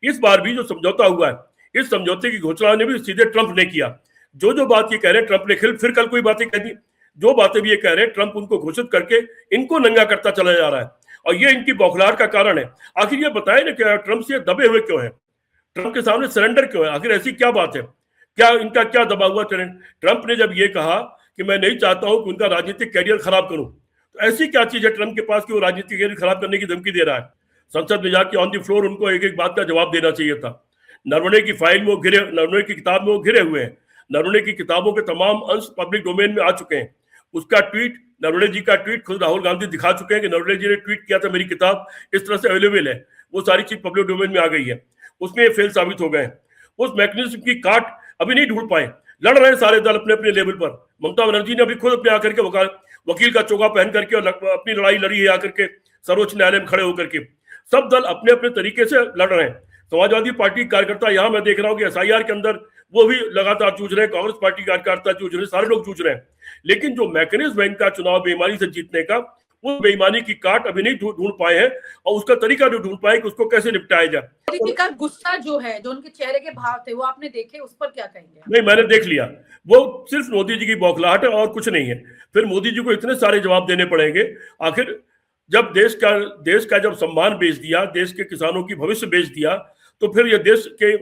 इस बार भी जो समझौता हुआ है, इस समझौते की घोषणा ने भी सीधे ट्रंप ने किया। जो बात ये कह रहे हैं ट्रंप ने फिर कल कोई बातें कह दी, जो बातें भी ये कह रहे हैं ट्रंप उनको घोषित करके इनको नंगा करता चला जा रहा है, और ये इनकी बौखलाहट का कारण है। आखिर ये बताए ना क्या ट्रंप से दबे हुए क्यों है, ट्रंप के सामने सरेंडर क्यों है, आखिर ऐसी क्या बात है, क्या इनका क्या दबा हुआ ट्रंप ने जब ये कहा कि मैं नहीं चाहता हूं कि उनका राजनीतिक कैरियर खराब करूं, तो ऐसी क्या चीज है ट्रंप के पास कि वो राजनीतिक कैरियर खराब करने की धमकी दे रहा है। संसद में जाके ऑन द फ्लोर उनको एक एक बात का जवाब देना चाहिए था। नरवणे की फाइल में नरवणे की किताब में वो घिरे हुए हैं। नरवणे की किताबों के तमाम अंश पब्लिक डोमेन में आ चुके हैं। उसका ट्वीट, नरवणे जी का ट्वीट खुद राहुल गांधी दिखा चुके हैं कि नरवणे जी ने ट्वीट किया था मेरी किताब इस तरह से अवेलेबल है, वो सारी चीज पब्लिक डोमेन में आ गई है। उसमें ये फेल साबित हो गए। उस मैकेनिज्म की काट अभी नहीं ढूंढ पाए, लड़ रहे हैं सारे दल अपने अपने लेवल पर। ममता बनर्जी ने अभी खुद अपने आकर के वकील का चोगा पहन करके और अपनी लड़ाई लड़ी है आकर के सर्वोच्च न्यायालय में खड़े होकर के। सब दल अपने अपने तरीके से लड़ रहे हैं। समाजवादी पार्टी कार्यकर्ता यहाँ मैं देख रहा हूँ कि एसआईआर के अंदर वो भी लगातार जूझ रहे हैं, कांग्रेस पार्टी कार्यकर्ता जूझ रहे हैं, सारे लोग जूझ रहे हैं। लेकिन जो मैकेनिज्म है इनका चुनाव बेईमानी से जीतने का, वो बेईमानी की काट अभी नहीं ढूंढ पाए हैं, और उसका तरीका जो ढूंढ पाए कि उसको कैसे निपटाया जाए। मोदी का गुस्सा जो है, जो उनके चेहरे के भाव थे, वो आपने देखे, उस पर क्या कहेंगे? नहीं, मैंने देख लिया, वो सिर्फ मोदी जी की बौखलाहट है और कुछ नहीं है। फिर मोदी जी को इतने सारे जवाब देने पड़ेंगे। आखिर जब देश का जब सम्मान बेच दिया, देश के किसानों की भविष्य बेच दिया, तो फिर ये देश के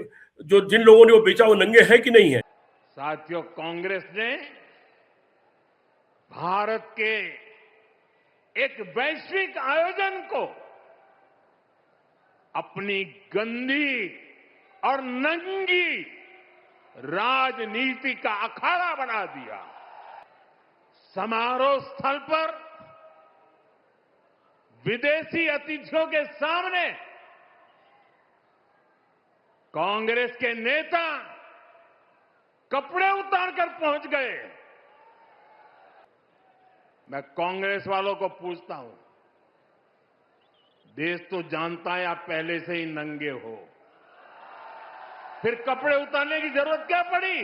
जो जिन लोगों ने वो बेचा वो नंगे हैं कि नहीं है। साथियों, कांग्रेस ने भारत के एक वैश्विक आयोजन को अपनी गंदी और नंगी राजनीति का अखाड़ा बना दिया। समारोह स्थल पर विदेशी अतिथियों के सामने कांग्रेस के नेता कपड़े उतारकर पहुंच गए। मैं कांग्रेस वालों को पूछता हूं, देश तो जानता है आप पहले से ही नंगे हो, फिर कपड़े उतारने की जरूरत क्या पड़ी?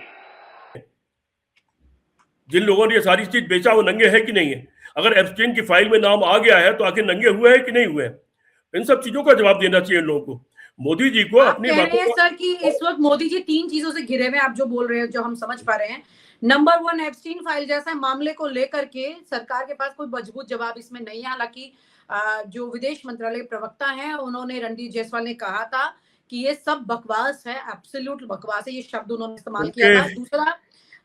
जिन लोगों ने ये सारी चीज बेचा वो नंगे है कि नहीं है? अगर एप्स्टीन की फाइल में नाम आ गया है तो आखिर नंगे हुए हैं कि नहीं हुए? इन सब चीजों का जवाब देना चाहिए इन लोगों को। मोदी जी को अपनी बातों सर कि इस वक्त मोदी जी 3 चीजों से घिरे हुए, आप जो बोल रहे हो, जो हम समझ पा रहे हैं। नंबर 1, एप्स्टीन फाइल जैसा मामले को लेकर के सरकार के पास कोई मजबूत जवाब इसमें नहीं है। हालांकि जो विदेश मंत्रालय प्रवक्ता हैं, उन्होंने, रणदीप जायसवाल ने कहा था कि ये सब बकवास है, एब्सोल्यूट बकवास है, ये शब्द उन्होंने इस्तेमाल किया था।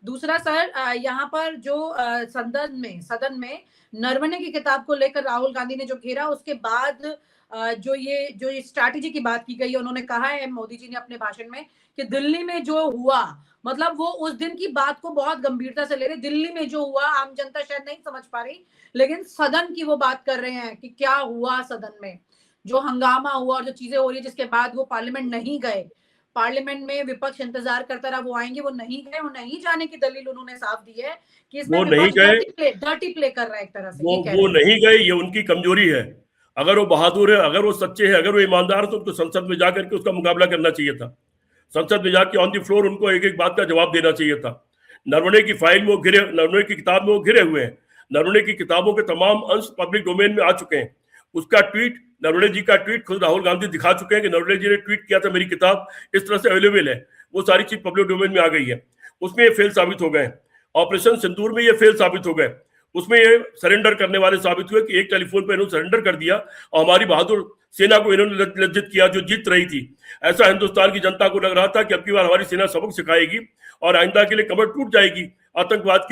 दूसरा सर, यहाँ पर जो सदन में नरवणे की किताब को लेकर राहुल गांधी ने जो घेरा, उसके बाद जो ये स्ट्रैटेजी की बात की गई, उन्होंने कहा है मोदी जी ने अपने भाषण में कि दिल्ली में जो हुआ, मतलब वो उस दिन की बात को बहुत गंभीरता से ले रहे। दिल्ली में जो हुआ आम जनता शायद नहीं समझ पा रही, लेकिन सदन की वो बात कर रहे हैं कि क्या हुआ सदन में, जो हंगामा हुआ और जो चीजें हो रही है, जिसके बाद वो पार्लियामेंट नहीं गए। पार्लियामेंट में विपक्ष इंतजार करता रहा, वो आएंगे, वो नहीं गए। वो नहीं जाने की दलील उन्होंने साफ दी है कि इसमें डर्टी प्ले कर रहा है एक तरह से। वो नहीं गए, ये उनकी कमजोरी है। अगर वो बहादुर है, अगर वो सच्चे हैं, अगर वो ईमानदार है, तो उनको संसद में जाकर के उसका मुकाबला करना चाहिए था। संसद में जाके ऑन द फ्लोर उनको एक एक बात का जवाब देना चाहिए था। नरवणे की फाइल में नरवणे की किताब में वो घिरे हुए हैं। नरवणे की किताबों के तमाम अंश पब्लिक डोमेन में आ चुके हैं। उसका ट्वीट, नरवणे जी का ट्वीट खुद राहुल गांधी दिखा चुके हैं कि नरवणे जी ने ट्वीट किया था मेरी किताब इस तरह से अवेलेबल है, वो सारी चीज पब्लिक डोमेन में आ गई है। उसमें ये फेल साबित हो गए। ऑपरेशन सिंदूर में ये फेल साबित हो गए। उसमें ये सरेंडर करने वाले साबित हुए कि एक टेलीफोन पर इन्होंने सरेंडर कर दिया और हमारी बहादुर सेना को इन्होंने लज्जित किया जो जीत रही थी। ऐसा हिंदुस्तान की जनता को लग रहा था कि अब की बार हमारी सेना सबक सिखाएगी और आइंदा के लिए कमर टूट जाएगी आतंकवाद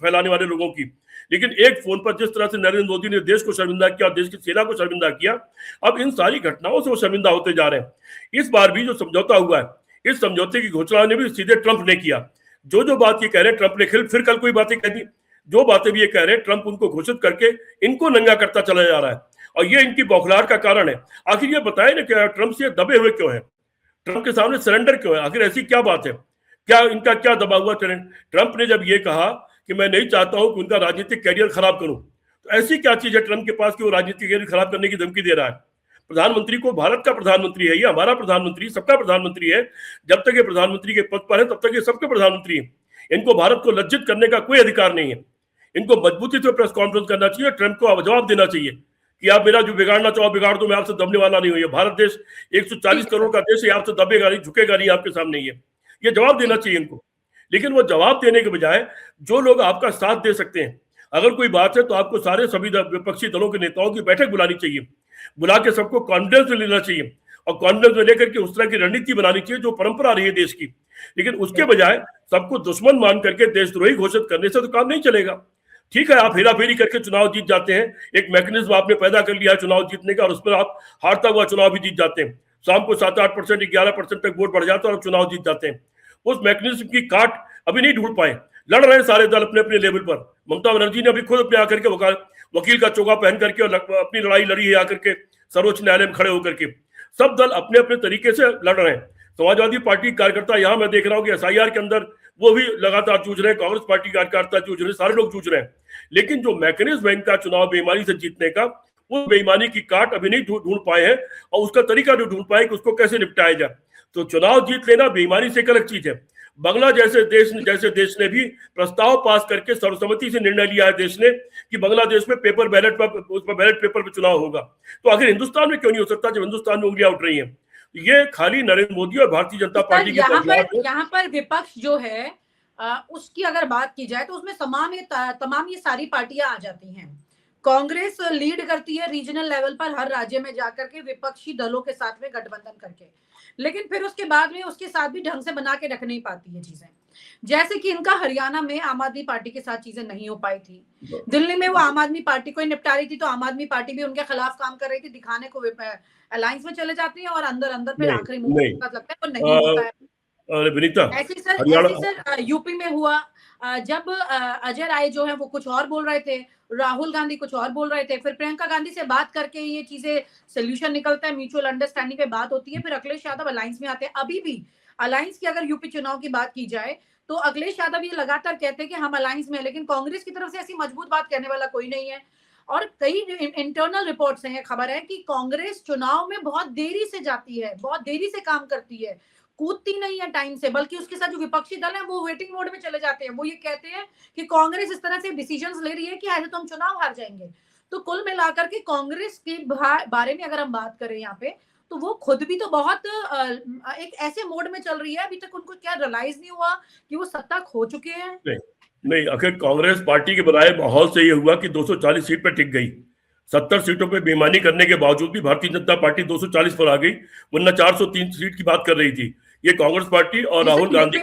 फैलाने वाले लोगों की। लेकिन एक फोन पर जिस तरह से नरेंद्र मोदी ने देश को शर्मिंदा किया, देश की सेना को शर्मिंदा किया, अब इन सारी घटनाओं से वो शर्मिंदा होते जा रहे हैं। इस बार भी जो समझौता हुआ है, इस समझौते की घोषणा ने भी सीधे ट्रंप ने किया। जो बात ये कह रहे हैं ट्रंप ने फिर कल कोई बातें कह दी, जो बातें भी ये कह रहे हैं ट्रंप उनको घोषित करके इनको नंगा करता चला जा रहा है, और ये इनकी बौखलाहट का कारण है। आखिर ये बताए ना क्या ट्रंप से दबे हुए क्यों है, ट्रंप के सामने सरेंडर क्यों है, आखिर ऐसी क्या बात है, क्या इनका क्या दबा हुआ ट्रंप ने जब ये कहा कि मैं नहीं चाहता हूं कि उनका राजनीतिक कैरियर खराब करूं, तो ऐसी क्या चीज है ट्रंप के पास कि वो राजनीतिक कैरियर खराब करने की धमकी दे रहा है। प्रधानमंत्री को, भारत का प्रधानमंत्री है, ये हमारा प्रधानमंत्री, सबका प्रधानमंत्री है। जब तक ये प्रधानमंत्री के पद पर है तब तक ये सबके प्रधानमंत्री है। इनको भारत को लज्जित करने का कोई अधिकार नहीं है। इनको मजबूती से प्रेस कॉन्फ्रेंस करना चाहिए, ट्रंप को जवाब देना चाहिए कि आप मेरा जो बिगाड़ना चाहो बिगाड़ दो, मैं आपसे दबने वाला नहीं हूं। ये भारत देश 140 करोड़ का देश है, आपसे दबेगा नहीं, झुकेगा नहीं आपके सामने। ये जवाब देना चाहिए इनको। लेकिन वो जवाब देने के बजाय जो लोग आपका साथ दे सकते हैं, अगर कोई बात है तो आपको सारे सभी विपक्षी दलों के नेताओं की बैठक बुलानी चाहिए, बुला के सबको कॉन्फ्रेंस में लेना चाहिए और कॉन्फ्रेंस में लेकर के उस तरह की रणनीति बनानी चाहिए जो परंपरा रही है देश की। लेकिन उसके बजाय सबको दुश्मन मान करके देशद्रोही घोषित करने से तो काम नहीं चलेगा। ठीक है, आप हेराफेरी करके चुनाव जीत जाते हैं, एक मैकेनिज्म आपने पैदा कर लिया है चुनाव जीतने का, और उसमें आप हारता हुआ चुनाव भी जीत जाते हैं। शाम को 7-8%, 11% तक वोट बढ़ जाता है और चुनाव जीत जाते हैं। उस मैकेनिज्म की काट अभी नहीं ढूंढ पाए, लड़ रहे हैं सारे दल अपने अपने लेवल पर। ममता बनर्जी ने अभी खुद अपने आकर के वकील का चोगा पहन करके और अपनी लड़ाई लड़ी है आकर के सर्वोच्च न्यायालय में खड़े होकर के। सब दल अपने अपने तरीके से लड़ रहे हैं। समाजवादी पार्टी कार्यकर्ता यहाँ मैं देख रहा हूँ कि SIR के अंदर वो भी लगातार जूझ रहे हैं, कांग्रेस पार्टी कार्यकर्ता जूझ रहे हैं, सारे लोग जूझ रहे हैं। लेकिन जो मैकेनिज्म है इनका चुनाव बेईमानी से जीतने का, वो बेईमानी की काट अभी नहीं ढूंढ पाए हैं और उसका तरीका नहीं ढूंढ पाए कि उसको कैसे निपटाया जाए। तो चुनाव जीत लेना बेईमानी से एक अलग चीज है। बांग्ला जैसे देश ने भी प्रस्ताव पास करके सर्वसम्मति से निर्णय लिया है देश ने कि बांग्लादेश में पेपर बैलेट पर, उस पर बैलेट पेपर पर चुनाव होगा। तो आखिर हिंदुस्तान में क्यों नहीं हो सकता जब हिंदुस्तान में उंगलियां उठ रही हैं? ये खाली नरेंद्र मोदी और भारतीय जनता पार्टी की यहाँ पर विपक्ष जो है उसकी अगर बात की जाए तो उसमें तमाम ये सारी पार्टियां आ जाती हैं। कांग्रेस लीड करती है रीजनल लेवल पर हर राज्य में जाकर के विपक्षी दलों के साथ में गठबंधन करके, लेकिन फिर उसके बाद में उसके साथ भी ढंग से बना के रख नहीं पाती है चीजें। जैसे कि इनका हरियाणा में आम आदमी पार्टी के साथ चीजें नहीं हो पाई थी, दिल्ली में वो आम आदमी पार्टी को ही निपटा रही थी, तो आम आदमी पार्टी भी उनके खिलाफ काम कर रही थी, दिखाने को अलायंस में चले जाते हैं और अंदर अंदर फिर आखिरी मुहूर्त तक लगता है वो नहीं होता है। विनीता, ऐसे सर यूपी में हुआ जब अजय राय जो है वो कुछ और बोल रहे थे, राहुल गांधी कुछ और बोल रहे थे, फिर प्रियंका गांधी से बात करके ये चीजें सोल्यूशन निकलता है, म्यूचुअल अंडरस्टैंडिंग पे बात होती है, फिर अखिलेश यादव अलायंस में आते हैं। अभी भी अलायंस की अगर यूपी चुनाव की बात की जाए तो अखिलेश यादव ये लगातार कहते हैं कि हम अलायंस में हैं, लेकिन कांग्रेस की तरफ से ऐसी मजबूत बात कहने वाला कोई नहीं है। और कई इंटरनल रिपोर्ट्स हैं, खबर है कि कांग्रेस चुनाव में बहुत देरी से जाती है, बहुत देरी से काम करती है, कूदती नहीं है टाइम से, बल्कि उसके साथ जो विपक्षी दल है वो वेटिंग मोड में चले जाते हैं। वो ये कहते हैं कि कांग्रेस इस तरह से डिसीजंस ले रही है कि ऐसे तो हम चुनाव हार जाएंगे। तो कुल मिलाकर के कांग्रेस के बारे में अगर हम बात करें यहाँ पे, तो वो खुद भी तो बहुत एक ऐसे मोड में चल रही है, अभी तक उनको क्या रियलाइज नहीं हुआ कि वो सत्ता खो चुके हैं। नहीं, आखिर कांग्रेस पार्टी के बनाए माहौल से ये हुआ कि 240 सीट पर टिक गई। 70 सीटों पे बेईमानी करने के बावजूद भी भारतीय जनता पार्टी 240 पर आ गई, वरना 403 सीट की बात कर रही थी। ये कांग्रेस पार्टी और राहुल गांधी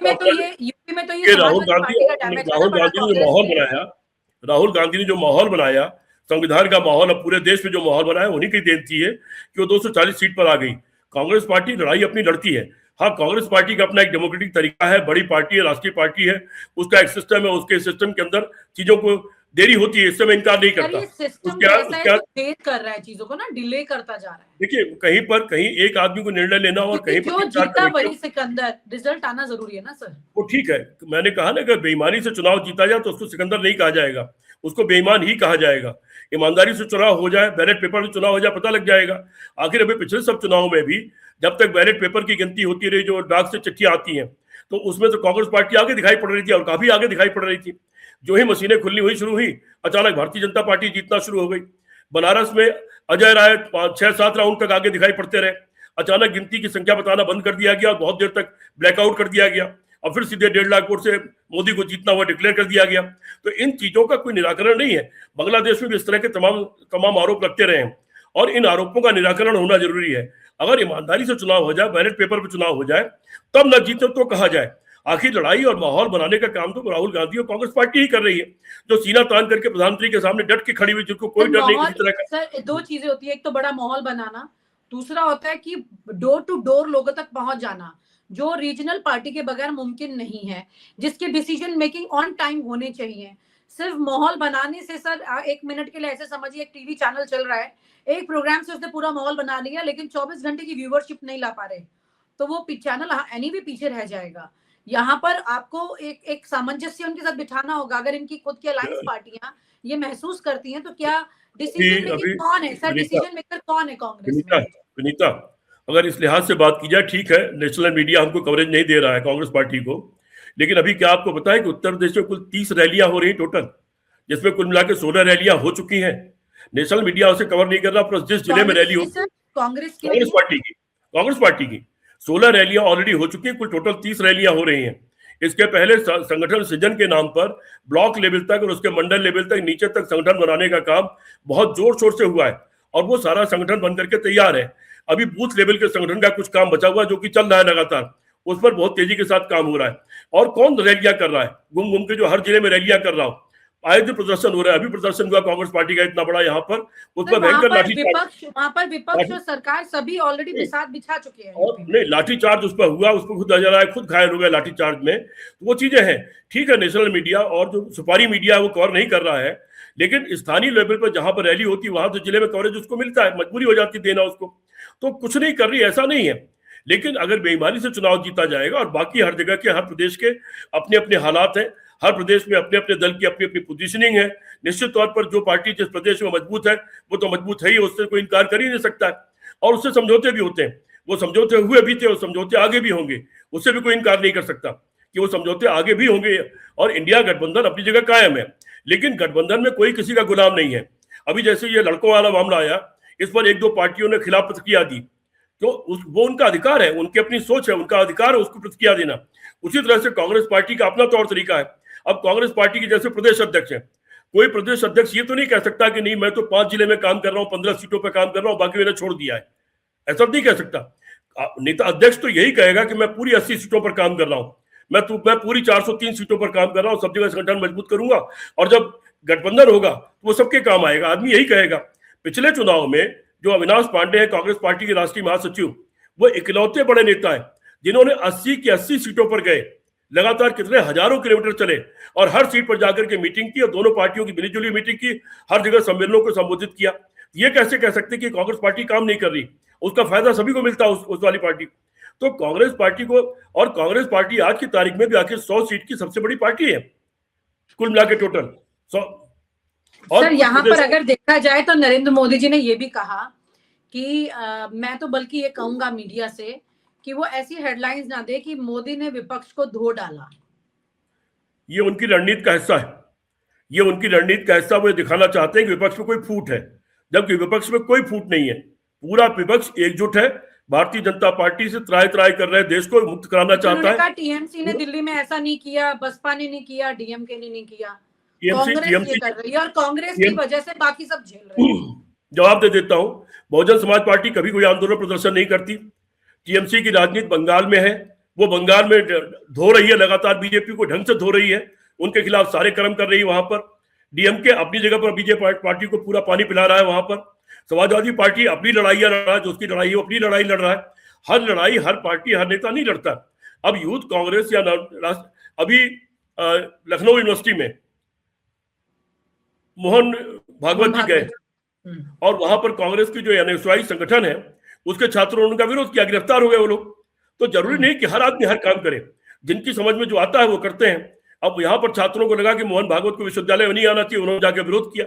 राहुल गांधी ने जो माहौल बनाया, संविधान का माहौल, अब पूरे देश में जो माहौल बनाया, उन्हीं की देन है कि वो 240 सीट पर आ गई। कांग्रेस पार्टी लड़ाई अपनी लड़ती है। हाँ, कांग्रेस पार्टी का अपना एक डेमोक्रेटिक तरीका है, बड़ी पार्टी है, राष्ट्रीय पार्टी है, उसका एक सिस्टम है, उसके सिस्टम के अंदर चीजों को देरी होती है, इससे मैं इनकार नहीं करता। देर कर रहा है चीजों को ना, डिले करता जा रहा है। देखिए, कहीं एक आदमी को निर्णय लेना और कहीं जो जीता वही सिकंदर, रिजल्ट आना जरूरी है ना सर। वो ठीक है, मैंने कहा ना, अगर बेईमानी से चुनाव जीता जाए तो उसको सिकंदर नहीं कहा जाएगा, उसको बेईमान ही कहा जाएगा। ईमानदारी से चुनाव हो जाए, बैलेट पेपर में चुनाव हो जाए, पता लग जाएगा। आखिर अभी पिछले सब चुनाव में भी जब तक बैलेट पेपर की गिनती होती रही, जो डाक से चिट्ठियां आती हैं, तो उसमें तो कांग्रेस पार्टी आगे दिखाई पड़ रही थी और काफी आगे दिखाई पड़ रही थी। जो ही मशीनें खुलनी हुई शुरू हुई, अचानक भारतीय जनता पार्टी जीतना शुरू हो गई। बनारस में अजय राय 6-7 राउंड तक आगे दिखाई पड़ते रहे, अचानक गिनती की संख्या बताना बंद कर दिया गया, बहुत देर तक ब्लैकआउट कर दिया गया और फिर सीधे 1.5 लाख वोट से मोदी को जीतना हुआ डिक्लेयर कर दिया गया। तो इन चीजों का कोई निराकरण नहीं है। बांग्लादेश में भी इस तरह के तमाम आरोप लगते रहे हैं और इन आरोपों का निराकरण होना जरूरी है। अगर ईमानदारी से चुनाव हो जाए, बैलेट पेपर पर चुनाव हो जाए, तब न जीते तो कहा जाए। आखिर लड़ाई और माहौल बनाने का काम तो राहुल गांधी और कांग्रेस पार्टी ही कर रही है, जो सीना तान करके प्रधानमंत्री के सामने डट के खड़ी हुई, जिनको कोई डर नहीं किसी तरह का। सर, दो चीजें होती है, एक तो बड़ा माहौल बनाना, दूसरा होता है कि डोर टू डोर लोगों तक पहुंच जाना, जो रीजनल पार्टी के बगैर मुमकिन नहीं है, जिसके डिसीजन मेकिंग ऑन टाइम होने चाहिए। सिर्फ माहौल बनाने से सर, 1 मिनट के लिए ऐसे समझिए, एक टीवी चैनल चल रहा है, एक प्रोग्राम से उसने पूरा माहौल बना लिया, लेकिन 24 घंटे की व्यूवरशिप नहीं ला पा रहे, तो वो चैनल एनीवे पीछे रह जाएगा। यहाँ पर आपको एक सामंजस्य उनके साथ बिठाना होगा। अगर इनकी खुद की अलायंस पार्टियां ये महसूस करती हैं, तो क्या डिसीजन मेकर कौन है सर, डिसीजन मेकर कौन है कांग्रेस में? विनीता, अगर इस लिहाज से बात की जाए, ठीक है, नेशनल मीडिया हमको कवरेज नहीं दे रहा है कांग्रेस पार्टी को, लेकिन अभी क्या आपको पता है कि उत्तर प्रदेश में कुल 30 रैलियां हो रही टोटल, जिसमें कुल मिला के 16 रैलियां हो चुकी हैं। नेशनल मीडिया उसे कवर नहीं कर रहा। प्लस जिस जिले में रैली होती है कांग्रेस पार्टी की 16 रैलियां ऑलरेडी हो चुकी हैं, कुल टोटल 30 रैलियां हो रही हैं। इसके पहले संगठन सृजन के नाम पर ब्लॉक लेवल तक और उसके मंडल लेवल तक नीचे तक संगठन बनाने का काम बहुत जोर शोर से हुआ है और वो सारा संगठन बन करके तैयार है। अभी बूथ लेवल के संगठन का कुछ काम बचा हुआ जो कि चल रहा है लगातार, उस पर बहुत तेजी के साथ काम हो रहा है। और कौन रैलियां कर रहा है? घूम घूम के जो हर जिले में रैलियां कर रहा हो, आए दिन प्रदर्शन हो रहा है। अभी प्रदर्शन हुआ कांग्रेस पार्टी का इतना बड़ा यहाँ पर, उस पर भयंकर लाठीचार्ज, वहां पर विपक्ष और सरकार सभी ऑलरेडी बिछा चुके हैं। और नहीं, लाठीचार्ज उस पर हुआ, उस पर खुद नजर आया, खुद घायल हो गया लाठीचार्ज में। तो वो चीजें हैं। ठीक है, नेशनल मीडिया और जो सुपारी मीडिया है वो कवर नहीं कर रहा है, लेकिन स्थानीय लेवल पर जहां पर रैली होती है वहां तो जिले में कवरेज उसको मिलता है, मजबूरी हो जाती है देना उसको। तो कुछ नहीं कर रही, ऐसा नहीं है। लेकिन अगर बेईमानी से चुनाव जीता जाएगा, और बाकी हर जगह के, हर प्रदेश के अपने अपने हालात हैं, हर प्रदेश में अपने अपने दल की अपनी अपनी पोजीशनिंग है। निश्चित तौर पर जो पार्टी जिस प्रदेश में मजबूत है वो तो मजबूत है ही, उससे कोई इनकार कर ही नहीं सकता है। और उससे समझौते भी होते हैं, वो समझौते हुए भी थे और समझौते आगे भी होंगे, उससे भी कोई इनकार नहीं कर सकता कि वो समझौते आगे भी होंगे। और इंडिया गठबंधन अपनी जगह कायम है, लेकिन गठबंधन में कोई किसी का गुलाम नहीं है। अभी जैसे ये लड़कों वाला मामला आया, इस पर एक दो पार्टियों ने खिलाफ प्रतिक्रिया दी, तो वो उनका अधिकार है, उनकी अपनी सोच है, उनका अधिकार है उसको प्रतिक्रिया देना। उसी तरह से कांग्रेस पार्टी का अपना तौर तरीका है। अब कांग्रेस पार्टी के जैसे प्रदेश अध्यक्ष है, कोई प्रदेश अध्यक्ष ये तो नहीं कह सकता कि नहीं मैं तो 5 जिले में काम कर रहा हूं, 15 सीटों पर काम कर रहा हूं, बाकी मैंने छोड़ दिया है, ऐसा नहीं कह सकता। नेता अध्यक्ष तो यही कहेगा कि मैं पूरी 80 सीटों पर काम कर रहा हूं, मैं पूरी 403 सीटों पर काम कर रहा हूं, सब जगह संगठन मजबूत करूंगा, और जब गठबंधन होगा तो वो सबके काम आएगा। आदमी यही कहेगा। पिछले चुनाव में जो अविनाश पांडे है, कांग्रेस पार्टी के राष्ट्रीय महासचिव, वो इकलौते बड़े नेता है जिन्होंने 80 की 80 सीटों पर गए, लगातार कितने हजारों किलोमीटर चले और हर सीट पर जाकर के मीटिंग की, और दोनों पार्टियों की मिलीजुली मीटिंग की, हर जगह सम्मेलनों को संबोधित किया। ये कैसे कह सकते कि कांग्रेस पार्टी काम नहीं कर रही? उसका फायदा सभी को मिलता है, उस वाली पार्टी। तो कांग्रेस पार्टी को, और कांग्रेस पार्टी आज की तारीख में भी आखिर 100 सीट की सबसे बड़ी पार्टी है कुल मिला के टोटल 100। और सर यहाँ पर अगर देखा जाए तो नरेंद्र मोदी जी ने ये भी कहा कि मैं तो बल्कि ये कहूंगा मीडिया से कि वो ऐसी हेडलाइंस ना दे कि मोदी ने विपक्ष को धो डाला। ये उनकी रणनीति का हिस्सा है, ये उनकी रणनीति का हिस्सा। वो दिखाना चाहते हैं कि विपक्ष में कोई फूट है, जबकि विपक्ष में कोई फूट नहीं है। पूरा विपक्ष एकजुट है, भारतीय जनता पार्टी से त्राय त्राय कर रहे देश को मुक्त कराना चाहता है। टीएमसी ने दिल्ली में ऐसा नहीं किया, बसपा ने नहीं किया, डीएमके ने नहीं किया, कांग्रेस ये कर रही है और कांग्रेस की वजह से बाकी सब झेल रहे हैं। जवाब दे देता हूं, बहुजन समाज पार्टी कभी कोई आंदोलन प्रदर्शन नहीं करती। टीएमसी की राजनीति बंगाल में है, वो बंगाल में धो रही है, लगातार बीजेपी को ढंग से धो रही है, उनके खिलाफ सारे कर्म कर रही है वहां पर। डीएमके अपनी जगह पर बीजेपी पार्टी को पूरा पानी पिला रहा है वहां पर। समाजवादी पार्टी अपनी लड़ाइयां लड़ रहा है, जो उसकी लड़ाई है वो अपनी लड़ाई लड़ रहा है। हर लड़ाई हर पार्टी हर नेता नहीं लड़ता। अब यूथ कांग्रेस या अभी लखनऊ यूनिवर्सिटी में मोहन भागवत जी गए और वहां पर कांग्रेस की जो एनएसयूआई संगठन है उसके छात्रों ने उनका विरोध किया, गिरफ्तार हो गए वो लोग। तो जरूरी नहीं कि हर आदमी हर काम करे, जिनकी समझ में जो आता है वो करते हैं। अब यहाँ पर छात्रों को लगा कि मोहन भागवत को विश्वविद्यालय में नहीं आना चाहिए, उन्होंने जाकर विरोध किया।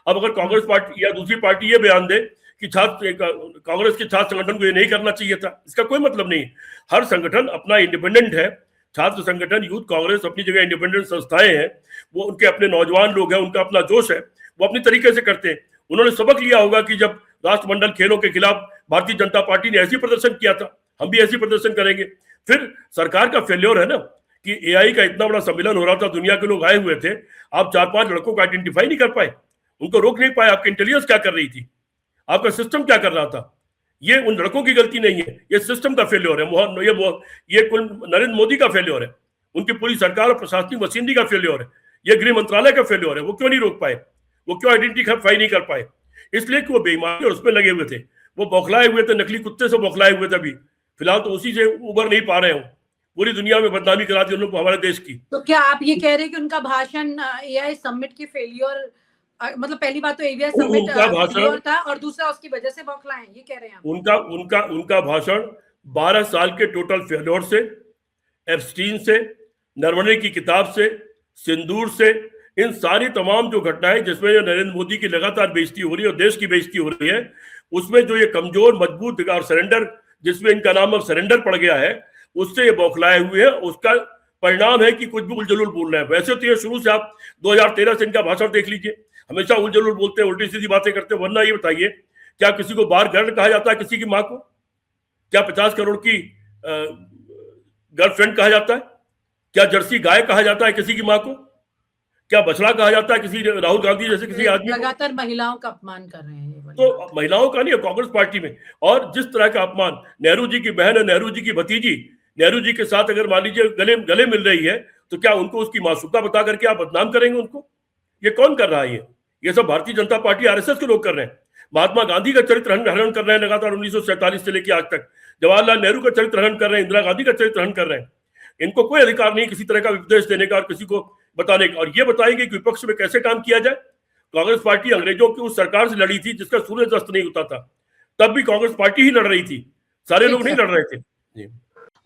अब अगर कांग्रेस पार्टी या दूसरी पार्टी ये बयान दे कि कांग्रेस के छात्र संगठन को ये नहीं करना चाहिए था, इसका कोई मतलब नहीं। हर संगठन अपना इंडिपेंडेंट है। छात्र संगठन, यूथ कांग्रेस अपनी जगह इंडिपेंडेंट संस्थाएं हैं, वो उनके अपने नौजवान लोग हैं, उनका अपना जोश है, वो अपनी तरीके से करते हैं। उन्होंने सबक लिया होगा कि जब राष्ट्रमंडल खेलों के खिलाफ भारतीय जनता पार्टी ने ऐसी प्रदर्शन किया था, हम भी ऐसी प्रदर्शन करेंगे। फिर सरकार का फेल्योर है ना कि एआई का इतना बड़ा सम्मेलन हो रहा था, दुनिया के लोग आए हुए थे, आप 4-5 लड़कों को आइडेंटिफाई नहीं कर पाए, उनको रोक नहीं पाए। आपकी इंटेलिजेंस क्या कर रही थी, आपका सिस्टम क्या कर रहा था? ये उन लड़कों की गलती नहीं है, ये सिस्टम का फेल्योर है। ये कुल नरेंद्र मोदी का फेल्योर है, उनकी पूरी सरकार और प्रशासनिक मशीनरी का फेल्योर है, ये गृह मंत्रालय का फेल्योर है। वो क्यों नहीं रोक पाए, वो क्यों आइडेंटिफाई नहीं कर पाए? इसलिए कि वो बेईमानी और उसमें लगे हुए थे, वो बौखलाए हुए थे, नकली कुत्ते से बौखलाए हुए थे। अभी फिलहाल तो उसी से उबर नहीं पा रहे हो, पूरी दुनिया में बदनामी करा दी उन लोग हमारे देश की। तो क्या आप ये कह रहे हैं कि उनका भाषण एआई समिट की फेलियर, मतलब पहली बात तो एआई समिट फेलियर था और दूसरा उसकी वजह से बौखलाए हैं, ये कह रहे हैं? उनका भाषण 12 साल के टोटल फेल्योर से, एप्स्टीन से, नरवणे की किताब से, सिंदूर से, इन सारी तमाम जो घटनाएं जिसमें नरेंद्र मोदी की लगातार बेइज्जती हो रही है और देश की बेइज्जती हो रही है, उसमें जो ये कमजोर मजबूत और सरेंडर, जिसमें इनका नाम अब सरेंडर पड़ गया है, उससे ये बौखलाए हुए हैं। उसका परिणाम है कि कुछ भी उलझुल बोल रहे हैं। वैसे तो ये शुरू से आप 2013 से इनका भाषण देख लीजिए, हमेशा उलझुल बोलते हैं, उल्टी सीधी बातें करते हैं। वरना ये बताइए, क्या किसी को बार गर्ल कहा जाता है किसी की माँ को? क्या 50 करोड़ की गर्लफ्रेंड कहा जाता है? क्या जर्सी गाय कहा जाता है किसी की माँ को? क्या बछड़ा कहा जाता है किसी राहुल गांधी जैसे किसी आदमी को? लगातार महिलाओं का अपमान कर रहे हैं। तो महिलाओं का नहीं है, कांग्रेस पार्टी में। और जिस तरह का अपमान, नेहरू जी की बहन है, नेहरू जी की भतीजी नेहरू जी के साथ अगर मान लीजिए गले गले मिल रही है, तो क्या उनको उसकी मासूमता बता करके आप बदनाम करेंगे उनको? ये कौन कर रहा है? ये सब भारतीय जनता पार्टी, आरएसएस के लोग कर रहे हैं। महात्मा गांधी का चरित्र हनन कर रहे हैं लगातार 1947 से लेकर आज तक। जवाहरलाल नेहरू का चरित्र हनन कर रहे हैं, इंदिरा गांधी का चरित्र हनन कर रहे हैं। इनको कोई अधिकार नहीं किसी तरह का उपदेश देने का और किसी को बताने का। और ये बताएंगे कि विपक्ष में कैसे काम किया जाए। कांग्रेस पार्टी अंग्रेजों की उस सरकार से लड़ी थी जिसका सूरज अस्त नहीं होता था, तब भी कांग्रेस पार्टी ही लड़ रही थी, सारे लोग नहीं लड़ रहे थे जी।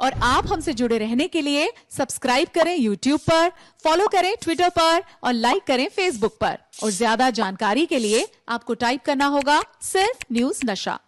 और आप हमसे जुड़े रहने के लिए सब्सक्राइब करें YouTube पर, फॉलो करें Twitter पर और लाइक करें Facebook पर। और ज्यादा जानकारी के लिए आपको टाइप करना होगा सिर्फ न्यूज नशा।